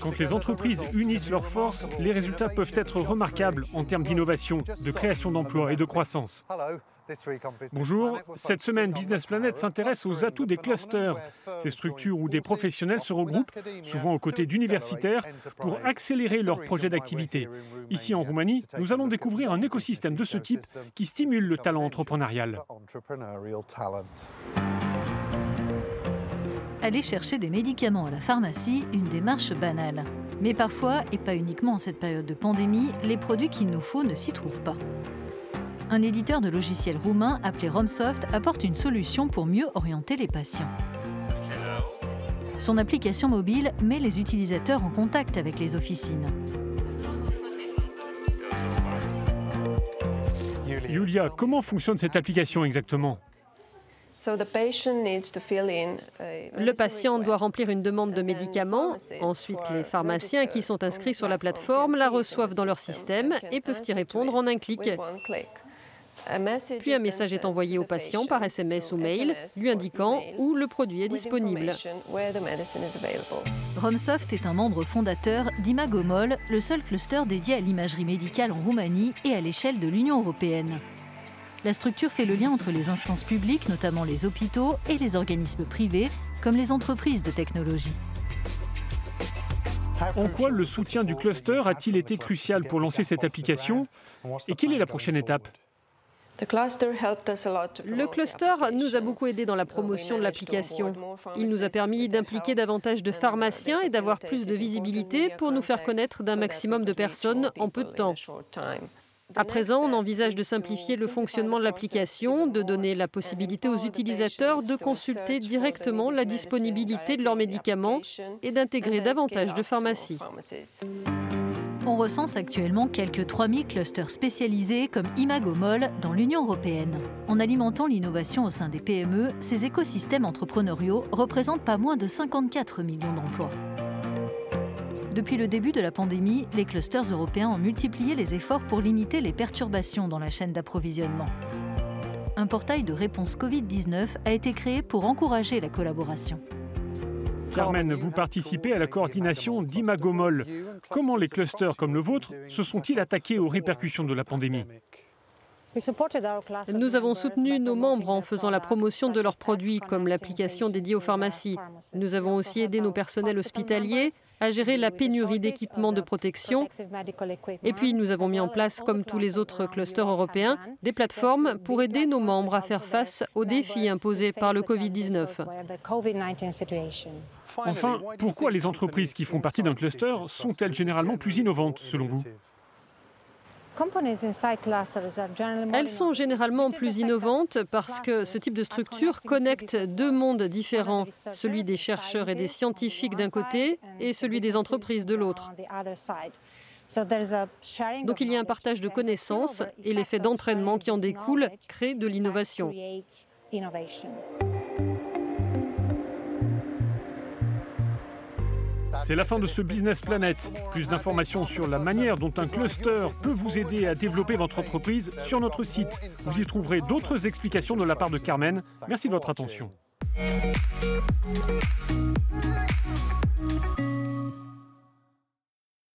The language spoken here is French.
Quand les entreprises unissent leurs forces, les résultats peuvent être remarquables en termes d'innovation, de création d'emplois et de croissance. Bonjour, cette semaine Business Planet s'intéresse aux atouts des clusters, ces structures où des professionnels se regroupent, souvent aux côtés d'universitaires, pour accélérer leurs projets d'activité. Ici en Roumanie, nous allons découvrir un écosystème de ce type qui stimule le talent entrepreneurial. Aller chercher des médicaments à la pharmacie, une démarche banale. Mais parfois, et pas uniquement en cette période de pandémie, les produits qu'il nous faut ne s'y trouvent pas. Un éditeur de logiciels roumain appelé Romsoft apporte une solution pour mieux orienter les patients. Son application mobile met les utilisateurs en contact avec les officines. Yulia, comment fonctionne cette application exactement ? Le patient doit remplir une demande de médicaments. Ensuite, les pharmaciens qui sont inscrits sur la plateforme la reçoivent dans leur système et peuvent y répondre en un clic. Puis un message est envoyé au patient par SMS ou mail, lui indiquant où le produit est disponible. Romsoft est un membre fondateur d'Imagomol, le seul cluster dédié à l'imagerie médicale en Roumanie et à l'échelle de l'Union européenne. La structure fait le lien entre les instances publiques, notamment les hôpitaux, et les organismes privés, comme les entreprises de technologie. En quoi le soutien du cluster a-t-il été crucial pour lancer cette application ? Et quelle est la prochaine étape ? Le cluster nous a beaucoup aidé dans la promotion de l'application. Il nous a permis d'impliquer davantage de pharmaciens et d'avoir plus de visibilité pour nous faire connaître d'un maximum de personnes en peu de temps. À présent, on envisage de simplifier le fonctionnement de l'application, de donner la possibilité aux utilisateurs de consulter directement la disponibilité de leurs médicaments et d'intégrer davantage de pharmacies. On recense actuellement quelques 3000 clusters spécialisés comme Imagomol dans l'Union européenne. En alimentant l'innovation au sein des PME, ces écosystèmes entrepreneuriaux représentent pas moins de 54 millions d'emplois. Depuis le début de la pandémie, les clusters européens ont multiplié les efforts pour limiter les perturbations dans la chaîne d'approvisionnement. Un portail de réponse Covid-19 a été créé pour encourager la collaboration. Carmen, vous participez à la coordination d'Imagomol. Comment les clusters comme le vôtre se sont-ils attaqués aux répercussions de la pandémie ? Nous avons soutenu nos membres en faisant la promotion de leurs produits, comme l'application dédiée aux pharmacies. Nous avons aussi aidé nos personnels hospitaliers à gérer la pénurie d'équipements de protection. Et puis, nous avons mis en place, comme tous les autres clusters européens, des plateformes pour aider nos membres à faire face aux défis imposés par le Covid-19. Enfin, pourquoi les entreprises qui font partie d'un cluster sont-elles généralement plus innovantes, selon vous ? Elles sont généralement plus innovantes parce que ce type de structure connecte deux mondes différents, celui des chercheurs et des scientifiques d'un côté et celui des entreprises de l'autre. Donc il y a un partage de connaissances et l'effet d'entraînement qui en découle crée de l'innovation. C'est la fin de ce Business Planet. Plus d'informations sur la manière dont un cluster peut vous aider à développer votre entreprise sur notre site. Vous y trouverez d'autres explications de la part de Carmen. Merci de votre attention.